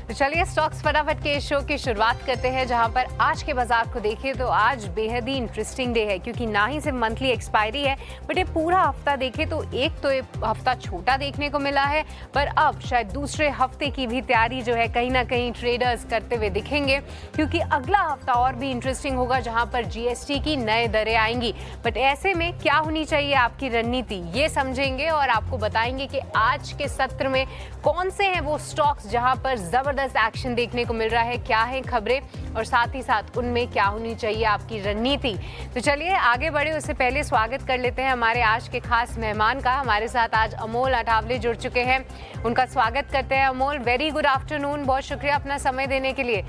तो चलिए स्टॉक्स फटाफट के शो की शुरुआत करते हैं, जहां पर आज के बाजार को देखें तो आज बेहद ही इंटरेस्टिंग डे है, क्योंकि ना ही सिर्फ मंथली एक्सपायरी है बट ये पूरा हफ्ता देखें तो एक तो ये हफ्ता छोटा देखने को मिला है, पर अब शायद दूसरे हफ्ते की भी तैयारी जो है कहीं ना कहीं ट्रेडर्स करते हुए दिखेंगे, क्योंकि अगला हफ्ता और भी इंटरेस्टिंग होगा जहां पर जीएसटी की नए दरें आएंगी। बट ऐसे में क्या होनी चाहिए आपकी रणनीति, ये समझेंगे और आपको बताएंगे कि आज के सत्र में कौन से हैं वो स्टॉक्स जहां पर जबरदस्त एक्शन देखने को मिल रहा है, क्या है खबरें और साथ ही साथ उनमें क्या होनी चाहिए आपकी रणनीति। तो चलिए आगे बढ़े, उससे पहले स्वागत कर लेते हैं हमारे आज के खास मेहमान का। हमारे साथ आज अमोल अठावले जुड़ चुके हैं, उनका स्वागत करते हैं। अमोल, वेरी गुड आफ्टरनून, बहुत शुक्रिया अपना समय देने के लिए।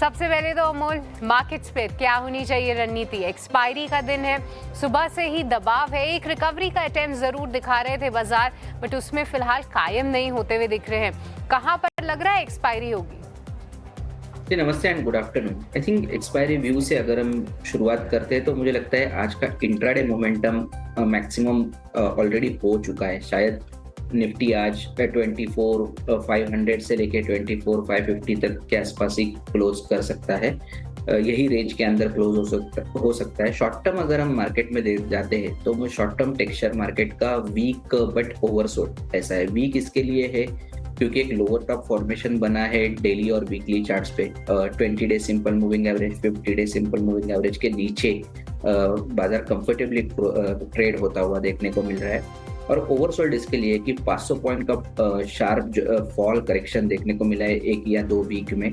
सबसे पहले तो अमोल, मार्केट्स पे क्या होनी चाहिए रणनीति? एक्सपायरी का दिन है, सुबह से ही दबाव है, एक रिकवरी का अटेम्प्ट जरूर दिखा रहे थे बाजार, बट उसमें फिलहाल कायम नहीं होते हुए दिख रहे हैं। कहां पर लग रहा है एक्सपायरी होगी? जी नमस्ते and good afternoon. I think expiry view से अगर हम शुरुआत करते हैं तो मुझे लगता है आज का इंट्राडे मोमेंटम मैक्सिमम ऑलरेडी हो चुका है। शायद निफ्टी आज 24,500 से लेके 24,550 तक के आसपास ही क्लोज कर सकता है। यही रेंज के अंदर क्लोज हो सकता है। शॉर्ट टर्म अगर हम मार्केट में जाते हैं तो वो शॉर्ट टर्म टेक्सचर मार्केट का वीक बट ओवरसोल्ड ऐसा है। वीक इसके लिए है क्योंकि एक लोअर टॉप फॉर्मेशन बना है डेली और वीकली चार्ट्स पे। 20 day simple moving average, 50 day simple moving average के नीचे बाजार कंफर्टेबली ट्रेड होता हुआ देखने को मिल रहा है। और ओवरसोल्ड इसके लिए कि 500 पॉइंट का शार्प फॉल करेक्शन देखने को मिला है एक या दो वीक में।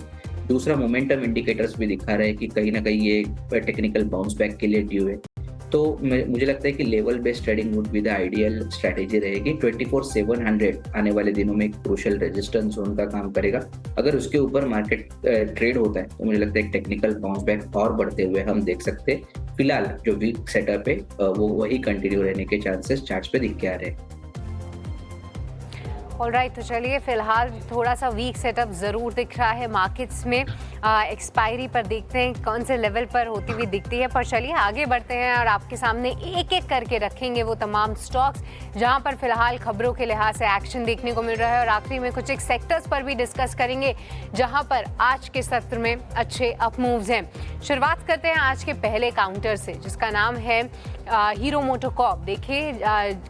दूसरा, मोमेंटम इंडिकेटर्स भी दिखा रहे हैं कि कहीं ना कहीं ये टेक्निकल बाउंस बैक के लिए ड्यू है। तो मुझे लगता है कि level based trading would be the ideal strategy रहेगी। 24,700 आने वाले दिनों में एक क्रूशियल रेजिस्टेंस जोन का काम करेगा। अगर उसके ऊपर मार्केट ट्रेड होता है तो मुझे लगता है एक टेक्निकल बाउंस बैक और बढ़ते हुए हम देख सकते हैं। फिलहाल जो वीक सेटअप है वो वही कंटिन्यू रहने के चांसेस चार्ट्स पे दिख के आ रहे हैं। ऑलराइट, तो चलिए फिलहाल थोड़ा सा वीक सेटअप ज़रूर दिख रहा है मार्केट्स में। एक्सपायरी पर देखते हैं कौन से लेवल पर होती हुई दिखती है। पर चलिए आगे बढ़ते हैं और आपके सामने एक एक करके रखेंगे वो तमाम स्टॉक्स जहां पर फिलहाल खबरों के लिहाज से एक्शन देखने को मिल रहा है, और आखिरी में कुछ एक सेक्टर्स पर भी डिस्कस करेंगे जहां पर आज के सत्र में अच्छे अप मूव्स हैं। शुरुआत करते हैं आज के पहले काउंटर से, जिसका नाम है हीरो मोटोकॉर्प। देखिए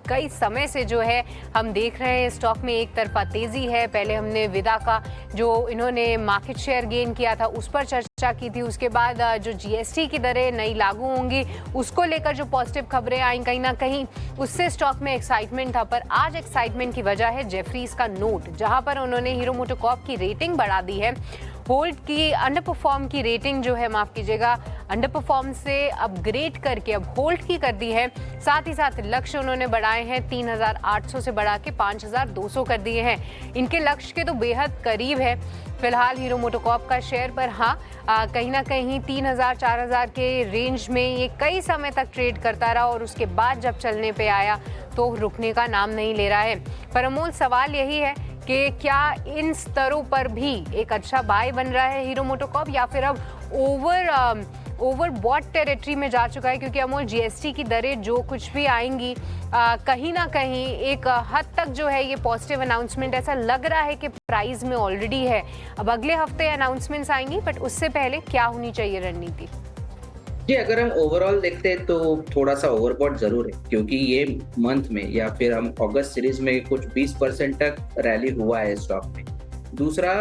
कई समय से जो है हम देख रहे हैं स्टॉक में एक तरफा तेजी है। पहले हमने विदा का जो इन्होंने मार्केट शेयर गेन किया था उस पर चर्चा की थी। उसके बाद जो जीएसटी की दरें नई लागू होंगी उसको लेकर जो पॉजिटिव खबरें आई, कहीं ना कहीं उससे स्टॉक में एक्साइटमेंट था। पर आज एक्साइटमेंट की वजह है जेफरीज का नोट, जहां पर उन्होंने हीरो मोटोकॉर्प की रेटिंग बढ़ा दी है। होल्ड की अंडर परफॉर्म की रेटिंग जो है, माफ कीजिएगा, अंडर परफॉर्म से अपग्रेड करके अब होल्ड की कर दी है। साथ ही साथ लक्ष्य उन्होंने बढ़ाए हैं 3,800 से बढ़ा के 5,200 कर दिए हैं। इनके लक्ष्य के तो बेहद करीब है फिलहाल हीरो मोटोकॉर्प का शेयर। पर हाँ, कहीं ना कहीं 3,000-4,000 के रेंज में ये कई समय तक ट्रेड करता रहा, और उसके बाद जब चलने पे आया तो रुकने का नाम नहीं ले रहा है। पर अमूल, सवाल यही है कि क्या इन स्तरों पर भी एक अच्छा बाय बन रहा है हीरो मोटोकॉर्प, या फिर अब ओवर बॉट टेरिटरी में जा चुका है? क्योंकि अमूल, जीएसटी की दरें जो कुछ भी आएंगी कहीं ना कहीं एक हद तक जो है ये पॉजिटिव अनाउंसमेंट ऐसा लग रहा है कि प्राइस में ऑलरेडी है। अब अगले हफ्ते अनाउंसमेंट्स आएंगी, बट उससे पहले क्या होनी चाहिए रणनीति? जी, अगर हम ओवरऑल देखते हैं तो थोड़ा सा ओवरबॉट जरूर है, क्योंकि ये मंथ में या फिर हम अगस्त सीरीज में कुछ 20% तक रैली हुआ है स्टॉक में। दूसरा,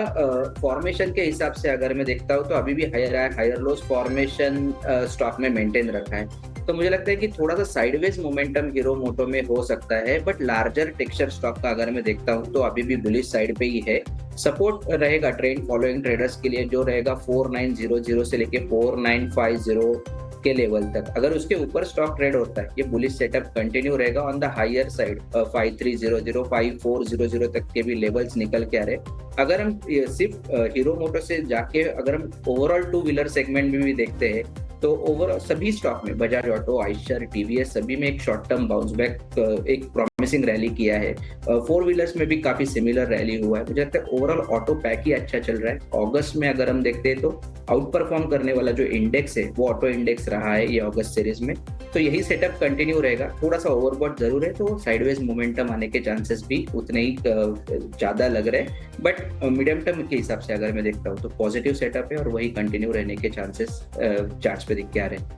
फॉर्मेशन के हिसाब से अगर मैं देखता हूँ तो अभी भी हायर लोस फॉर्मेशन स्टॉक में मेंटेन रखा है। तो मुझे लगता है कि थोड़ा सा साइडवेज मोमेंटम हीरो मोटो में हो सकता है, बट लार्जर टेक्सचर स्टॉक का अगर मैं देखता हूँ तो अभी भी बुलिश साइड पे ही है। सपोर्ट रहेगा ट्रेंड फॉलोइंग ट्रेडर्स के लिए, जो रहेगा 4900 से लेके 4950 के लेवल तक। अगर उसके ऊपर स्टॉक ट्रेड होता है, ये बुलिश सेटअप कंटिन्यू रहेगा ऑन द हायर साइड। 5300, 5400 तक के भी लेवल्स निकल के आ रहे। अगर हम सिर्फ हीरो मोटो से जाके अगर हम ओवरऑल टू व्हीलर सेगमेंट में भी देखते हैं तो ओवरऑल सभी स्टॉक में बजाज ऑटो, आइशर, टीवीएस सभी में एक शॉर्ट टर्म बाउंस बैक, एक प्रॉमिसिंग रैली किया है। फोर व्हीलर्स में भी काफी सिमिलर रैली हुआ है। मुझे लगता है ओवरऑल ऑटो पैक ही अच्छा चल रहा है। अगस्त में अगर हम देखते हैं तो आउट परफॉर्म करने वाला जो इंडेक्स है वो ऑटो इंडेक्स रहा है ये अगस्त सीरीज में। तो यही सेटअप कंटिन्यू रहेगा। थोड़ा सा ओवरबॉट जरूर है, तो साइडवेज मोमेंटम आने के चांसेस भी उतने ही ज्यादा लग रहे हैं, बट मीडियम टर्म के हिसाब से अगर मैं देखता हूँ तो पॉजिटिव सेटअप है और वही कंटिन्यू रहने के चांसेस चार्ट्स पे दिख के आ रहे हैं।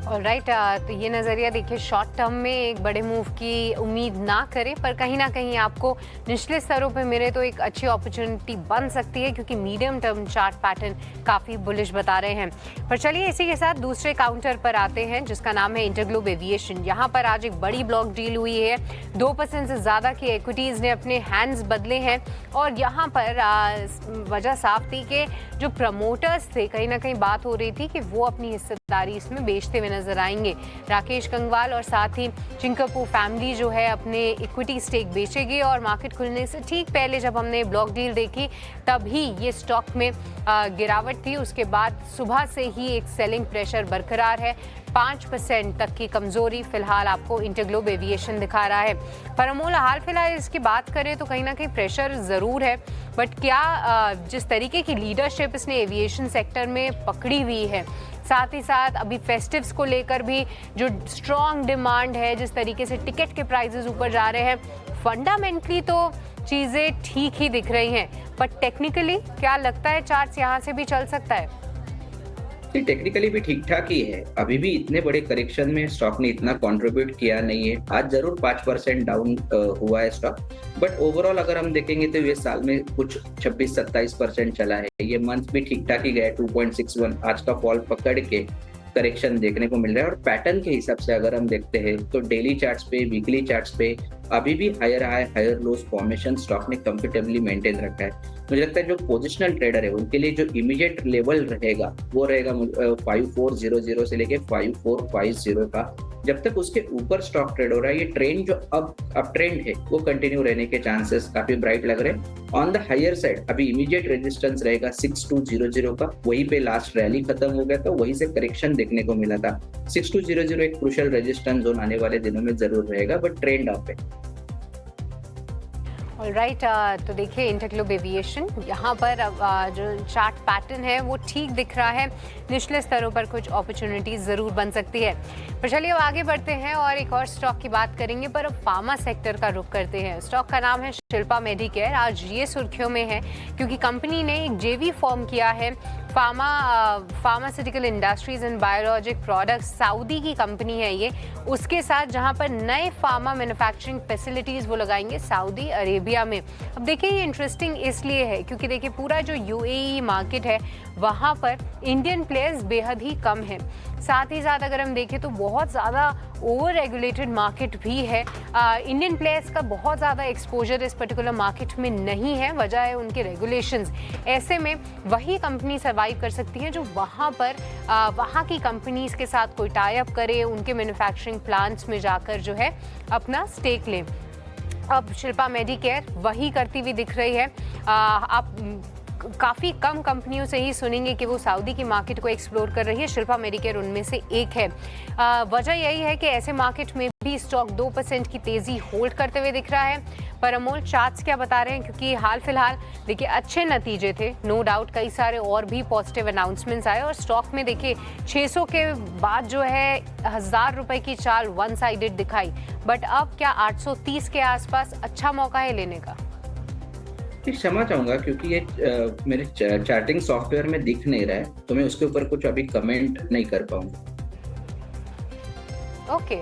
ऑलराइट, तो ये नज़रिया देखिए, शॉर्ट टर्म में एक बड़े मूव की उम्मीद ना करें, पर कहीं ना कहीं आपको निचले स्तरों पे मिले तो एक अच्छी अपॉर्चुनिटी बन सकती है, क्योंकि मीडियम टर्म चार्ट पैटर्न काफ़ी बुलिश बता रहे हैं। पर चलिए इसी के साथ दूसरे काउंटर पर आते हैं, जिसका नाम है इंटरग्लोब एविएशन। यहाँ पर आज एक बड़ी ब्लॉक डील हुई है। 2% से ज़्यादा की इक्विटीज़ ने अपने हैंड्स बदले हैं, और यहाँ पर वजह साफ थी कि जो प्रमोटर्स थे, कहीं ना कहीं बात हो रही थी कि वो अपनी हिस्सेदारी इसमें बेचते हुए नजर आएंगे। राकेश गंगवाल और साथ ही चिंकपू फैमिली जो है अपने इक्विटी स्टेक बेचेगी, और मार्केट खुलने से ठीक पहले जब हमने ब्लॉक डील देखी तभी ये स्टॉक में गिरावट थी। उसके बाद सुबह से ही एक सेलिंग प्रेशर बरकरार है। 5% तक की कमजोरी फिलहाल आपको इंटरग्लोब एविएशन दिखा रहा है। पर अमोल, हाल फिलहाल इसकी बात करें तो कहीं ना कहीं प्रेशर ज़रूर है, बट क्या जिस तरीके की लीडरशिप इसने एविएशन सेक्टर में पकड़ी हुई है, साथ ही साथ अभी फेस्टिव्स को लेकर भी जो स्ट्रॉन्ग डिमांड है, जिस तरीके से टिकट के प्राइसेस ऊपर जा रहे हैं, फंडामेंटली तो चीज़ें ठीक ही दिख रही हैं, पर टेक्निकली क्या लगता है चार्ट्स यहाँ से भी चल सकता है? टेक्निकली भी ठीक ठाक ही है। अभी भी इतने बड़े करेक्शन में स्टॉक ने इतना कंट्रीब्यूट किया नहीं है। आज जरूर 5% डाउन हुआ है स्टॉक, बट ओवरऑल अगर हम देखेंगे तो ये साल में कुछ 26-27% चला है। ये मंथ भी ठीक ठाक ही गया, 2.61 आज का फॉल पकड़ के करेक्शन देखने को मिल रहा है। और पैटर्न के हिसाब से अगर हम देखते हैं तो डेली चार्ट्स पे, वीकली चार्ट्स पे अभी भी higher high higher lows formation stock ने कंफर्टेबली मेंटेन रखा है। मुझे लगता है जो पोजिशनल ट्रेडर है उनके लिए जो इमीडिएट लेवल रहेगा वो रहेगा 5400 से लेके 5450 का। जब तक उसके ऊपर स्टॉक ट्रेड हो रहा है, ये ट्रेंड जो अब ट्रेंड है वो कंटिन्यू रहने के चांसेस काफी ब्राइट लग रहे हैं। ऑन द हायर साइड अभी इमीडिएट रेजिस्टेंस रहेगा 6200 का। वहीं पे लास्ट रैली खत्म हो गया था, वहीं से करेक्शन देखने को मिला था। 6200 एक क्रूशियल रेजिस्टेंस जोन आने वाले दिनों में जरूर रहेगा, बट ट्रेंड अप है। ऑलराइट, तो देखिए इंटरग्लोब एविएशन यहाँ पर जो चार्ट पैटर्न है वो ठीक दिख रहा है। निचले स्तरों पर कुछ अपॉर्चुनिटीज ज़रूर बन सकती है। पर चलिए अब आगे बढ़ते हैं और एक और स्टॉक की बात करेंगे, पर अब फार्मा सेक्टर का रुख करते हैं। स्टॉक का नाम है शिल्पा मेडिकेयर। आज ये सुर्खियों में है क्योंकि कंपनी ने एक जेवी फॉर्म किया है। Pharmaceutical industries and biologic products, Saudi की कंपनी है ये, उसके साथ जहां पर नए फार्मा मैन्युफैक्चरिंग फैसिलिटीज़ वो लगाएंगे सऊदी अरेबिया में। अब देखिए ये इंटरेस्टिंग इसलिए है क्योंकि देखिए पूरा जो यूएई मार्केट है वहां पर इंडियन प्लेयर्स बेहद ही कम है। साथ ही साथ अगर हम देखें तो बहुत ज़्यादा ओवर रेगुलेटेड मार्केट भी है। इंडियन प्लेयर्स का बहुत ज़्यादा एक्सपोजर इस पर्टिकुलर मार्केट में नहीं है, वजह है उनके रेगुलेशंस। ऐसे में वही कंपनी सर्वाइव कर सकती है जो वहाँ पर वहाँ की कंपनीज के साथ कोई टाई अप करे, उनके मैन्युफैक्चरिंग प्लांट्स में जाकर जो है अपना स्टेक लें। अब शिल्पा मेडिकेयर वही करती हुई दिख रही है। आप काफ़ी कम कंपनियों से ही सुनेंगे कि वो सऊदी की मार्केट को एक्सप्लोर कर रही है। शिल्पा मेडिकेयर उनमें से एक है। वजह यही है कि ऐसे मार्केट में भी स्टॉक 2% की तेज़ी होल्ड करते हुए दिख रहा है। पर अमोल, चार्ट्स क्या बता रहे हैं? क्योंकि हाल फिलहाल देखिए अच्छे नतीजे थे, नो डाउट कई सारे और भी पॉजिटिव अनाउंसमेंट्स आए और स्टॉक में देखिए 600 के बाद जो है 1000 रुपए की चाल वन साइडेड दिखाई, बट अब क्या 830 के आसपास अच्छा मौका है लेने का? क्षमा चाहूंगा क्योंकि ये मेरे चार्टिंग सॉफ्टवेयर में दिख नहीं रहा है, तो मैं उसके ऊपर कुछ अभी कमेंट नहीं कर पाऊंगा। ओके,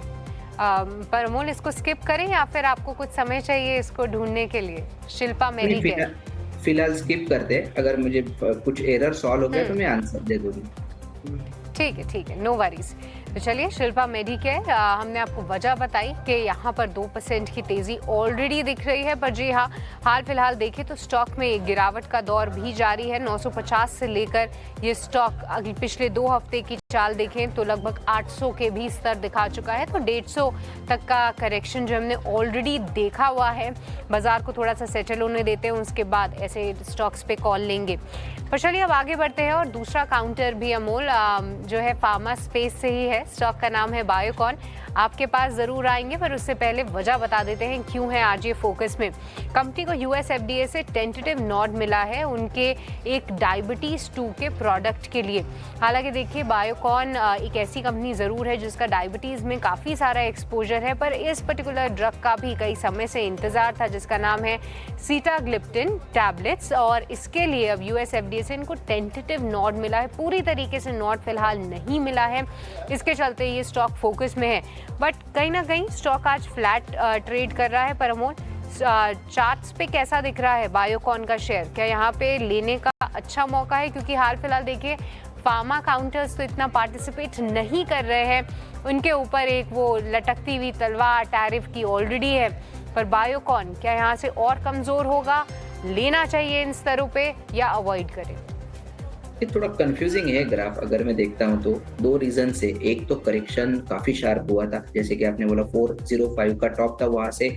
पर अमोल इसको स्किप करें या फिर आपको कुछ समय चाहिए इसको ढूंढने के लिए? शिल्पा मेडिकेयर फिलहाल स्किप करते हैं। अगर मुझे कुछ एरर सॉल्व हो गया तो मैं आंसर दे दूंगी। ठीक है, नो वरीज। तो चलिए शिल्पा मेडिकेयर, हमने आपको वजह बताई कि यहाँ पर 2% की तेज़ी ऑलरेडी दिख रही है। पर जी हाँ, हाल फिलहाल देखें तो स्टॉक में एक गिरावट का दौर भी जारी है। 950 से लेकर ये स्टॉक अगले पिछले 2 हफ्ते की चाल देखें तो लगभग 800 के भी स्तर दिखा चुका है। तो 150 तक का करेक्शन जो हमने ऑलरेडी देखा हुआ है बाजार को थोड़ा सा सेटल होने देते हैं, उसके बाद ऐसे स्टॉक्स पे कॉल लेंगे। पर चलिए अब आगे बढ़ते हैं और दूसरा काउंटर भी अमोल जो है फार्मा स्पेस से ही है। स्टॉक का नाम है बायोकॉन। आपके पास ज़रूर आएंगे, पर उससे पहले वजह बता देते हैं क्यों है आज ये फोकस में। कंपनी को यूएस एफडीए से टेंटेटिव नॉड मिला है उनके एक डायबिटीज़ 2 के प्रोडक्ट के लिए। हालांकि देखिए बायोकॉन एक ऐसी कंपनी ज़रूर है जिसका डायबिटीज़ में काफ़ी सारा एक्सपोजर है, पर इस पर्टिकुलर ड्रग का भी कई समय से इंतज़ार था जिसका नाम है सीटाग्लिप्टिन टैबलेट्स, और इसके लिए अब यूएस एफडीए से इनको टेंटेटिव नॉड मिला है। पूरी तरीके से नॉड फिलहाल नहीं मिला है, इसके चलते ये स्टॉक फोकस में है। बट कहीं ना कहीं स्टॉक आज फ्लैट ट्रेड कर रहा है। पर अमोल चार्ट्स पे कैसा दिख रहा है बायोकॉन का शेयर? क्या यहाँ पे लेने का अच्छा मौका है? क्योंकि हाल फिलहाल देखिए फार्मा काउंटर्स तो इतना पार्टिसिपेट नहीं कर रहे हैं, उनके ऊपर एक वो लटकती हुई तलवार टैरिफ की ऑलरेडी है। पर बायोकॉन क्या यहाँ से और कमज़ोर होगा? लेना चाहिए इन स्तरों पे या अवॉइड करें? ये थोड़ा कंफ्यूजिंग है ग्राफ। अगर मैं देखता हूँ तो दो रीजन से, एक तो करेक्शन काफी शार्प हुआ था, जैसे कि आपने बोला 405 का टॉप था, वहां से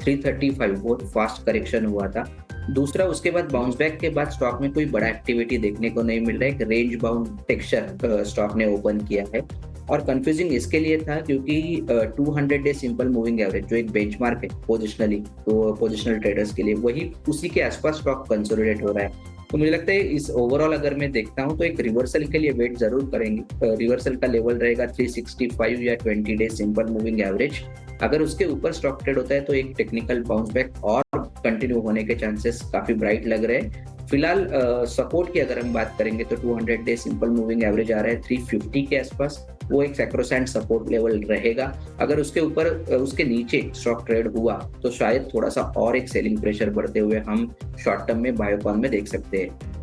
335 बहुत फास्ट करेक्शन हुआ था। दूसरा उसके बाद बाउंस बैक के बाद स्टॉक में कोई बड़ा एक्टिविटी देखने को नहीं मिल रहा है। एक रेंज बाउंड टेक्सचर स्टॉक ने ओपन किया है, और कंफ्यूजिंग इसके लिए था क्योंकि 200 डे सिंपल मूविंग एवरेज जो एक बेंचमार्क है पोजिशनली, तो पोजिशनल ट्रेडर्स के लिए, वही उसी के आसपास स्टॉक कंसोलिडेट हो रहा है। तो मुझे लगता है इस ओवरऑल अगर मैं देखता हूं तो एक रिवर्सल के लिए वेट जरूर करेंगे। रिवर्सल का लेवल रहेगा 365 या 20 डे सिंपल मूविंग एवरेज। अगर उसके ऊपर स्टॉक ट्रेड होता है तो एक टेक्निकल बाउंस बैक और कंटिन्यू होने के चांसेस काफी ब्राइट लग रहे हैं। फिलहाल सपोर्ट की अगर हम बात करेंगे तो 200 डे सिंपल मूविंग एवरेज आ रहा है 350 के आसपास, वो एक सैक्रोसैंट सपोर्ट लेवल रहेगा। अगर उसके ऊपर उसके नीचे स्टॉक ट्रेड हुआ तो शायद थोड़ा सा और एक सेलिंग प्रेशर बढ़ते हुए हम शॉर्ट टर्म में बायोकॉन में देख सकते हैं।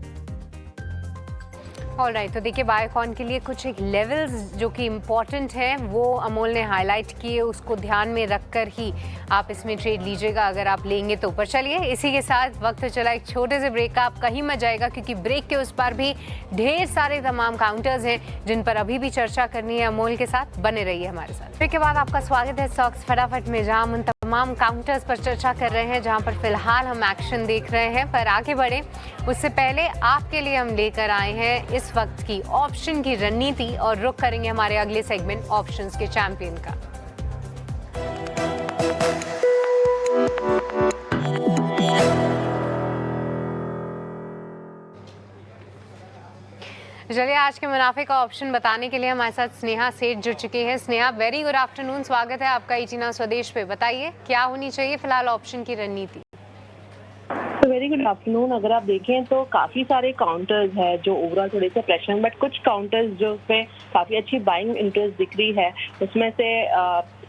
ऑलराइट, तो देखिए बायोकॉन के लिए कुछ एक लेवल्स जो कि इम्पॉर्टेंट हैं वो अमोल ने हाईलाइट किए, उसको ध्यान में रखकर ही आप इसमें ट्रेड लीजिएगा अगर आप लेंगे तो। पर चलिए इसी के साथ वक्त चला एक छोटे से ब्रेक का, आप कहीं मत जाएगा क्योंकि ब्रेक के उस पार भी ढेर सारे तमाम काउंटर्स हैं जिन पर अभी भी चर्चा करनी है। अमोल के साथ बने रहिए हमारे साथ। ब्रेक के बाद आपका स्वागत है स्टॉक्स फटाफट में, जहाँ हम उन तमाम काउंटर्स पर चर्चा कर रहे हैं जहाँ पर फिलहाल हम एक्शन देख रहे हैं। पर आगे बढ़े उससे पहले आपके लिए हम लेकर आए हैं इस वक्त की ऑप्शन की रणनीति, और रुख करेंगे हमारे अगले सेगमेंट ऑप्शंस के चैंपियन का। चलिए आज के मुनाफे का ऑप्शन बताने के लिए हमारे साथ स्नेहा सेठ जुड़ चुके हैं। स्नेहा, वेरी गुड आफ्टरनून, स्वागत है आपका इचिना स्वदेश पे। बताइए क्या होनी चाहिए फिलहाल ऑप्शन की रणनीति? Very good afternoon. अगर आप देखें तो काफी सारे काउंटर्स है जो ओवरऑल थोड़े से प्रेशर, बट कुछ काउंटर्स जो उसमें काफी अच्छी बाइंग इंटरेस्ट दिख रही है, उसमें से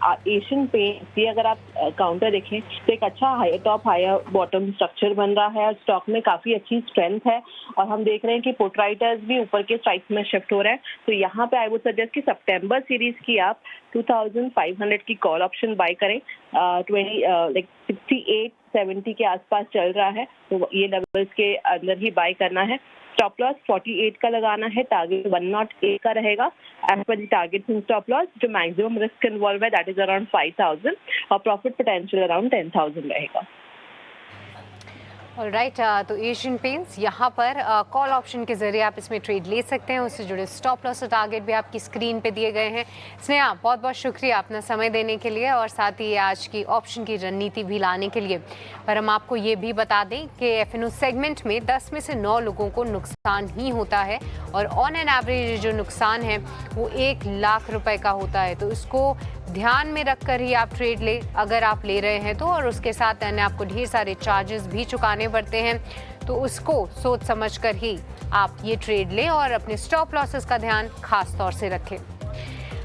एशियन पेंट्स, ये अगर आप काउंटर देखें तो एक अच्छा higher top higher bottom structure बन रहा है और स्टॉक में काफी अच्छी स्ट्रेंथ है, और हम देख रहे हैं कि पोर्ट्राइटर्स भी ऊपर के स्ट्राइक्स में शिफ्ट हो रहे हैं। तो यहाँ पे आई वुड सजेस्ट कि सितंबर सीरीज की आप 2500 की कॉल ऑप्शन बाय करें। 68-70 के आसपास चल रहा है, तो ये लेवल्स के अंदर ही बाय करना है। स्टॉप लॉस 48 का लगाना है, टारगेट 108 का रहेगा as per the target in stop loss. जो मैक्सिमम रिस्क इन्वॉल्व है दैट इज अराउंड 5000 और प्रॉफिट पोटेंशियल अराउंड 10,000 रहेगा। ऑलराइट, तो एशियन पेंट्स यहाँ पर कॉल ऑप्शन के जरिए आप इसमें ट्रेड ले सकते हैं। उससे जुड़े स्टॉप लॉस और टारगेट भी आपकी स्क्रीन पे दिए गए हैं। स्नेहा, बहुत बहुत शुक्रिया अपना समय देने के लिए और साथ ही आज की ऑप्शन की रणनीति भी लाने के लिए। पर हम आपको ये भी बता दें कि एफएनओ सेगमेंट में 10 में से 9 लोगों को नुकसान ही होता है, और ऑन एन एवरेज जो नुकसान है वो 1 लाख रुपए का होता है। तो इसको ध्यान में रखकर ही आप ट्रेड ले अगर आप ले रहे हैं तो, और उसके साथ यानी आपको ढेर सारे चार्जेस भी चुकाने पड़ते हैं, तो उसको सोच समझ कर ही आप ये ट्रेड लें और अपने स्टॉप लॉसेस का ध्यान खास तौर से रखें।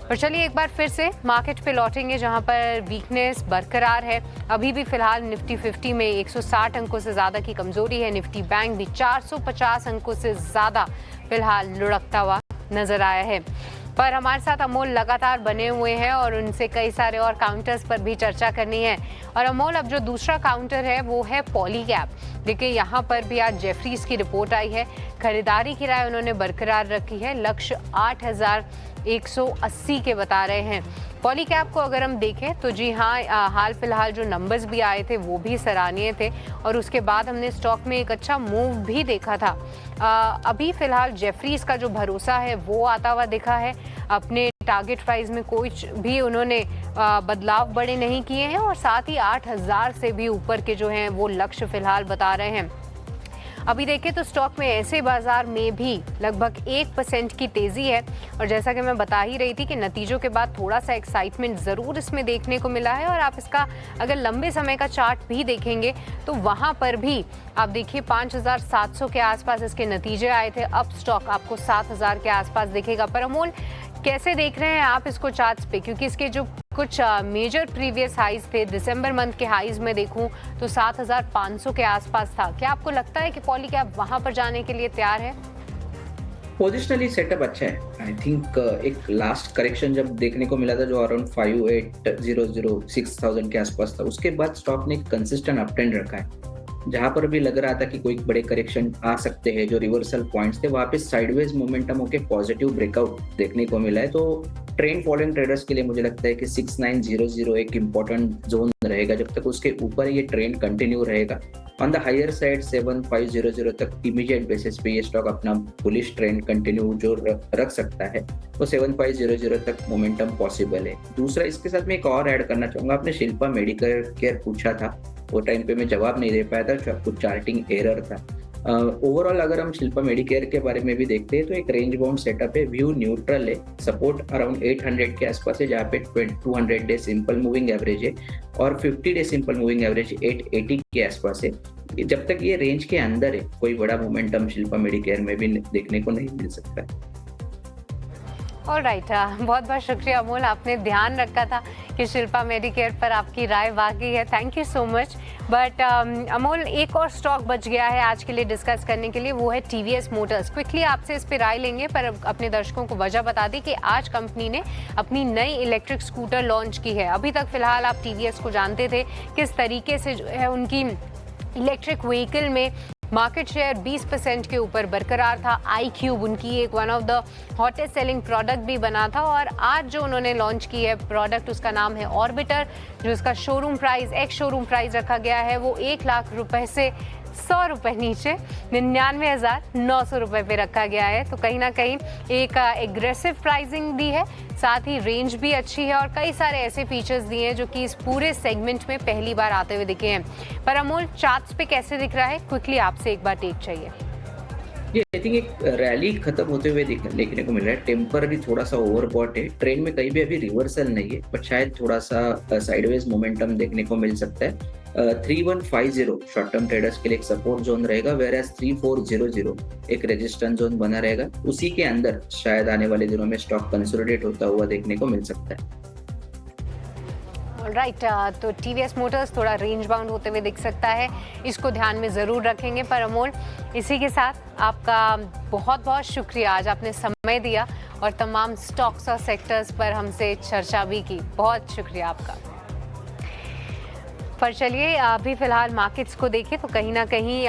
पर चलिए एक बार फिर से मार्केट पे लौटेंगे जहां पर वीकनेस बरकरार है। अभी भी फिलहाल निफ्टी 50 में 160 अंकों से ज़्यादा की कमजोरी है। निफ्टी बैंक भी 450 अंकों से ज़्यादा फिलहाल लुढ़कता हुआ नजर आया है। पर हमारे साथ अमोल लगातार बने हुए हैं और उनसे कई सारे और काउंटर्स पर भी चर्चा करनी है। और अमोल, अब जो दूसरा काउंटर है वो है पॉलीकैब। देखिए यहाँ पर भी आज जेफरीज की रिपोर्ट आई है, खरीदारी की राय उन्होंने बरकरार रखी है। लक्ष्य 180 के बता रहे हैं। पॉलीकैब को अगर हम देखें तो जी हाँ, हाल फिलहाल जो नंबर्स भी आए थे वो भी सराहनीय थे और उसके बाद हमने स्टॉक में एक अच्छा मूव भी देखा था। अभी फिलहाल जेफरीज का जो भरोसा है वो आता हुआ दिखा है। अपने टारगेट प्राइस में कोई भी उन्होंने बदलाव बड़े नहीं किए हैं और साथ ही 8000 से भी ऊपर के जो हैं वो लक्ष्य फिलहाल बता रहे हैं। अभी देखें तो स्टॉक में ऐसे बाजार में भी लगभग 1% की तेजी है और जैसा कि मैं बता ही रही थी कि नतीजों के बाद थोड़ा सा एक्साइटमेंट ज़रूर इसमें देखने को मिला है और आप इसका अगर लंबे समय का चार्ट भी देखेंगे तो वहाँ पर भी आप देखिए 5700 के आसपास इसके नतीजे आए थे। अब स्टॉक आपको 7000 के आसपास दिखेगा। पर अमोल, कैसे देख रहे हैं आप इसको चार्ट्स पे, क्योंकि इसके जो कुछ मेजर प्रीवियस हाइज थे, दिसंबर मंथ के हाइज में देखूं तो 7500 के आसपास था। क्या आपको लगता है कि पॉलीकैब वहां पर जाने के लिए तैयार है? पोजिशनली सेटअप अच्छा है। आई थिंक एक लास्ट करेक्शन जब देखने को मिला था जो अराउंड 5800 6000 के आसपास था, उसके बाद स्टॉक ने कंसिस्टेंट अप ट्रेंड रखा है। जहां पर भी लग रहा था कि कोई बड़े करेक्शन आ सकते हैं, जो रिवर्सल पॉइंट्स थे वहां पे साइडवेज मोमेंटम होके पॉजिटिव ब्रेकआउट देखने को मिला है। तो ट्रेंड फॉलोइंग ट्रेडर्स के लिए मुझे लगता है कि 6900 एक इम्पोर्टेंट जोन रहेगा। जब तक उसके ऊपर ये ट्रेंड कंटिन्यू रहेगा, ऑन द हायर साइड 7500 तक इमीडिएट बेसिस पे ये स्टॉक अपना बुलिश ट्रेंड कंटिन्यू जो रख सकता है, वो 7500 तक मोमेंटम पॉसिबल है। दूसरा, इसके साथ मैं एक और ऐड करना चाहूंगा। आपने शिल्पा मेडिकेयर पूछा था, वो टाइम पे मैं जवाब नहीं दे पाया था, कुछ चार्टिंग एरर था। ओवरऑल अगर हम शिल्पा मेडिकेयर के बारे में भी देखते हैं तो एक रेंज बाउंड सेटअप है, व्यू न्यूट्रल है, सपोर्ट अराउंड 800 के आसपास है, जहाँ पे 200 डे सिंपल मूविंग एवरेज है और 50 डे सिंपल मूविंग एवरेज 880 के आसपास है। जब तक ये रेंज के अंदर है, कोई बड़ा मोमेंटम शिल्पा मेडिकेयर में भी देखने को नहीं मिल सकता है। ऑलराइट, बहुत बहुत शुक्रिया अमोल, आपने ध्यान रखा था कि शिल्पा मेडिकेयर पर आपकी राय वाकई है। Thank you so much. But Amol, एक और स्टॉक बच गया है आज के लिए डिस्कस करने के लिए, वो है टीवीएस मोटर्स। क्विकली आपसे इस पर राय लेंगे, पर अपने दर्शकों को वजह बता दी कि आज कंपनी ने अपनी नई इलेक्ट्रिक स्कूटर लॉन्च की है। अभी तक फिलहाल आप टीवीएस को जानते थे किस तरीके से जो है उनकी इलेक्ट्रिक व्हीकल में मार्केट शेयर 20% के ऊपर बरकरार था। iQube उनकी एक one of the hottest selling product भी बना था और आज जो उन्होंने लॉन्च की है प्रोडक्ट, उसका नाम है ऑर्बिटर, जो इसका showroom price, ex showroom price रखा गया है वो 1 लाख रुपए से 100 रुपए नीचे 99,900 रुपए पे रखा गया है। तो कहीं ना कहीं एक एग्रेसिव प्राइसिंग दी है, साथ ही रेंज भी अच्छी है और कई सारे ऐसे फीचर्स दिए हैं जो कि इस पूरे सेगमेंट में पहली बार आते हुए दिखे हैं। पर अमोल, चार्ट्स पे कैसे दिख रहा है, क्विकली आपसे एक बार टेक चाहिए। ये आई थिंक एक रैली खत्म होते हुए देखने को मिल रहा है। टेम्पररी थोड़ा सा ओवरबॉट है, ट्रेंड में कहीं भी अभी रिवर्सल नहीं है, बट शायद थोड़ा सा साइडवेज मोमेंटम देखने को मिल सकता है। 3150 शॉर्ट टर्म ट्रेडर्स के लिए एक सपोर्ट जोन रहेगा, वेयरएज 3400 एक रेजिस्टेंस जोन बना रहेगा। उसी के अंदर शायद आने वाले दिनों में स्टॉक कंसोलिडेट होता हुआ देखने को मिल सकता है। राइट, तो टीवीएस मोटर्स थोड़ा रेंज बाउंड होते हुए दिख सकता है, इसको ध्यान में ज़रूर रखेंगे। पर अमोल, इसी के साथ आपका बहुत बहुत शुक्रिया, आज आपने समय दिया और तमाम स्टॉक्स और सेक्टर्स पर हमसे चर्चा भी की। बहुत शुक्रिया आपका। पर चलिए अभी फ़िलहाल मार्केट्स को देखें तो कहीं ना कहीं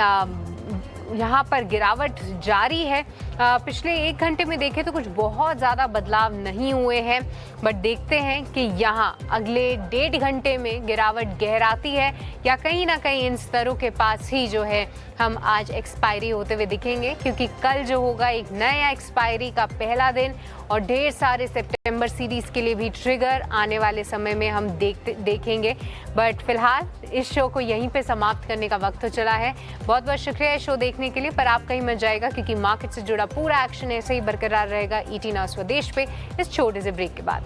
यहाँ पर गिरावट जारी है। पिछले 1 घंटे में देखें तो कुछ बहुत ज़्यादा बदलाव नहीं हुए हैं, बट देखते हैं कि यहाँ अगले 1.5 घंटे में गिरावट गहराती है या कहीं ना कहीं इन स्तरों के पास ही जो है हम आज एक्सपायरी होते हुए दिखेंगे, क्योंकि कल जो होगा एक नया एक्सपायरी का पहला दिन और ढेर सारे सितंबर सीरीज़ के लिए भी ट्रिगर आने वाले समय में हम देखेंगे। बट फिलहाल इस शो को यहीं पे समाप्त करने का वक्त हो चला है। बहुत बहुत शुक्रिया शो देखने के लिए, पर आप कहीं मत जाएगा क्योंकि मार्केट से जुड़ा पूरा एक्शन ऐसे ही बरकरार रहेगा ET नाउ स्वदेश पे इस छोटे से ब्रेक के बाद।